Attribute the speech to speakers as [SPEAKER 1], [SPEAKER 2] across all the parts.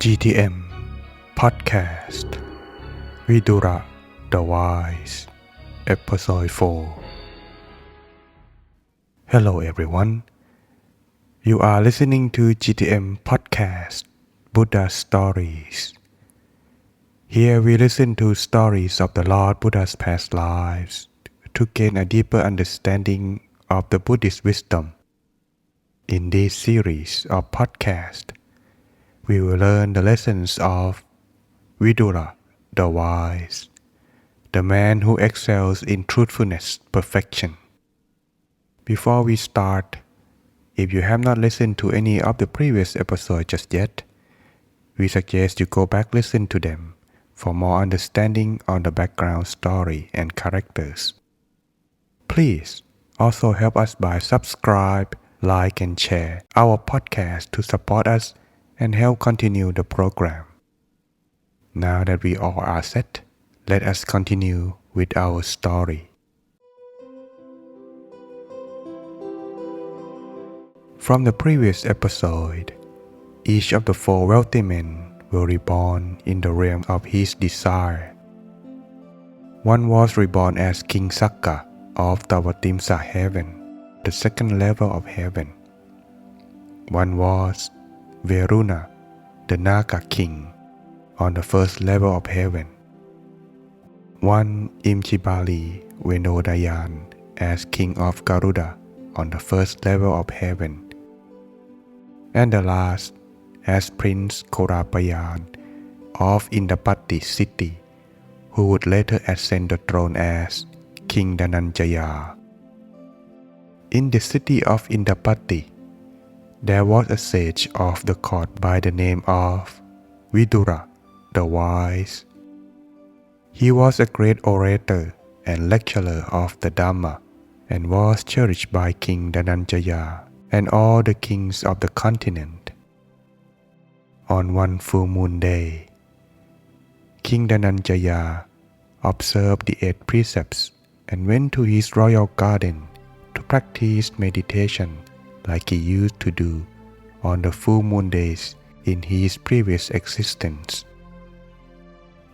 [SPEAKER 1] GTM Podcast Vidhura The Wise EP04. Hello everyone. You are listening to GTM Podcast Buddha Stories. Here we listen to stories of the Lord Buddha's past lives to gain a deeper understanding of the Buddhist wisdom. In this series of podcasts, we will learn the lessons of Vidhura the Wise, the man who excels in truthfulness perfection. Before we start, if you have not listened to any of the previous episodes just yet, we suggest you go back listen to them for more understanding on the background story and characters. Please also help us by subscribe, like and share our podcast to support us and help continue the program. Now that we all are set, let us continue with our story. From the previous episode, each of the four wealthy men were reborn in the realm of his desire. One was reborn as King Sakka of Tawatimsa heaven, the second level of heaven. One was Veruna, the Naga king, on the first level of heaven. One Imchibali Venodayan as king of Garuda on the first level of heaven. And the last as Prince Korapayan of Indapati city, who would later ascend the throne as King Dhananjaya. In the city of Indapati, there was a sage of the court by the name of Vidhura the Wise. He was a great orator and lecturer of the Dhamma and was cherished by King Dhananjaya and all the kings of the continent. On one full moon day, King Dhananjaya observed the 8 precepts and went to his royal garden to practice meditation like he used to do on the full moon days in his previous existence.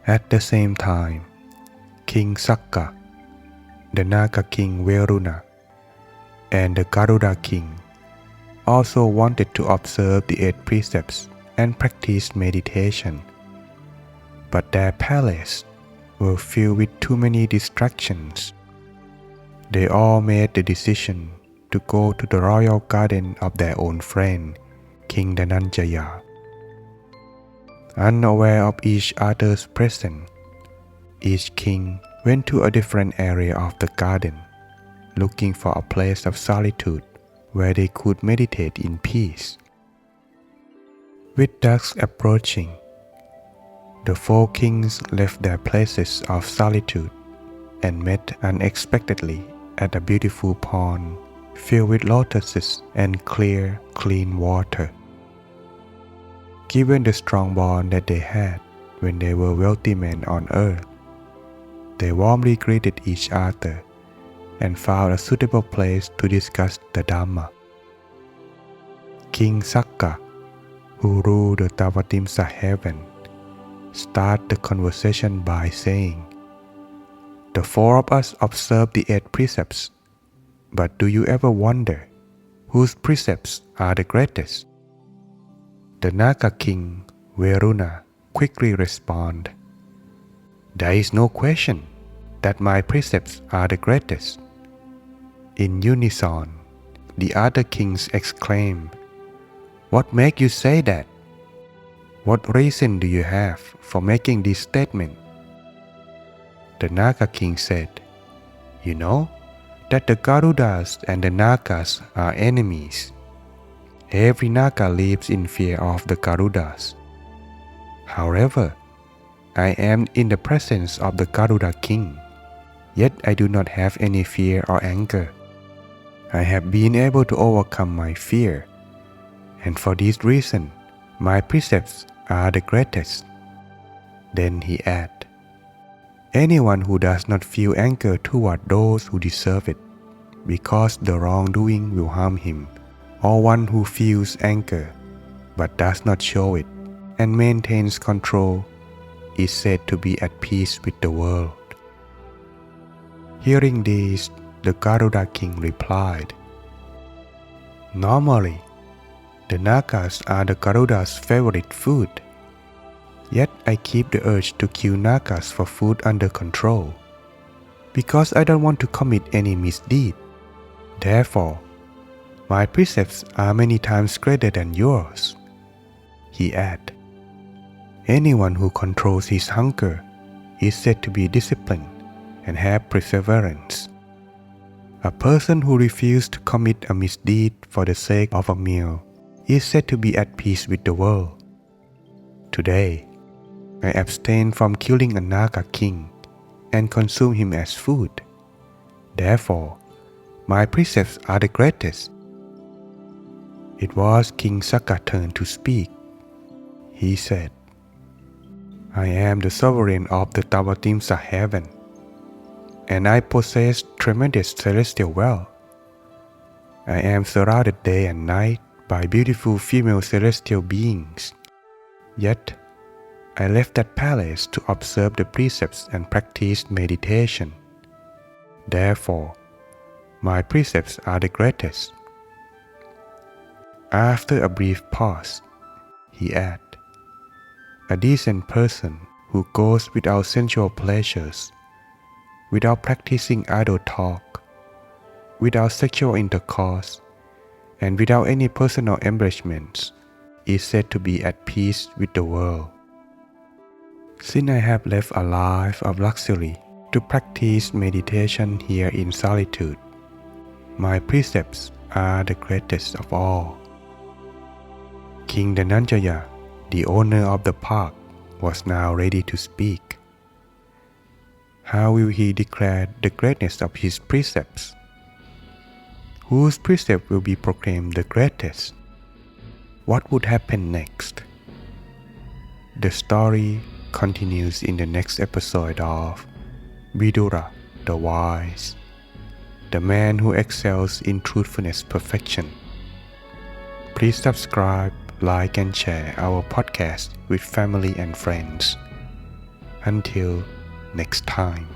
[SPEAKER 1] At the same time, King Sakka, the Naga king Veruna, and the Garuda king also wanted to observe the 8 precepts and practice meditation, but their palace were filled with too many distractions. They all made the decision to go to the royal garden of their own friend, King Dhananjaya. Unaware of each other's presence, each king went to a different area of the garden, looking for a place of solitude where they could meditate in peace. With dusk approaching, the 4 kings left their places of solitude and met unexpectedly at a beautiful pond filled with lotuses and clear, clean water. Given the strong bond that they had when they were wealthy men on earth, they warmly greeted each other and found a suitable place to discuss the Dhamma. King Sakka, who ruled the Tawatimsa heaven, started the conversation by saying, "The 4 of us observe the 8 precepts, but do you ever wonder whose precepts are the greatest?" The Naga king Veruna quickly responded, "There is no question that my precepts are the greatest." In unison, the other kings exclaimed, "What makes you say that? What reason do you have for making this statement?" The Naga king said, "You know that the Garudas and the Nagas are enemies. Every Naga lives in fear of the Garudas. However, I am in the presence of the Garuda king, yet I do not have any fear or anger. I have been able to overcome my fear, and for this reason, my precepts are the greatest." Then he added, "Anyone who does not feel anger toward those who deserve it, because the wrongdoing will harm him, or one who feels anger but does not show it and maintains control is said to be at peace with the world. Hearing this, the Garuda king replied, "Normally, the Nagas are the Garuda's favorite food. Yet I keep the urge to kill Nagas for food under control, because I don't want to commit any misdeed. Therefore, my precepts are many times greater than yours." He added, "Anyone who controls his hunger is said to be disciplined and have perseverance. A person who refuses to commit a misdeed for the sake of a meal is said to be at peace with the world. Today, I abstain from killing a Naga king and consume him as food. Therefore, my precepts are the greatest." It was King Sakka's turn to speak. He said, "I am the sovereign of the Tawatimsa heaven, and I possess tremendous celestial wealth. I am surrounded day and night by beautiful female celestial beings. Yet, I left that palace to observe the precepts and practice meditation. Therefore, my precepts are the greatest." After a brief pause, he added, "A decent person who goes without sensual pleasures, without practicing idle talk, without sexual intercourse, and without any personal embellishments is said to be at peace with the world. Since I have left a life of luxury to practice meditation here in solitude, my precepts are the greatest of all." King Dhananjaya, the owner of the park, was now ready to speak. How will he declare the greatness of his precepts? Whose precept will be proclaimed the greatest? What would happen next? The story continues in the next episode of Vidhura the Wise, the man who excels in truthfulness perfection. Please subscribe, like and share our podcast with family and friends. Until next time.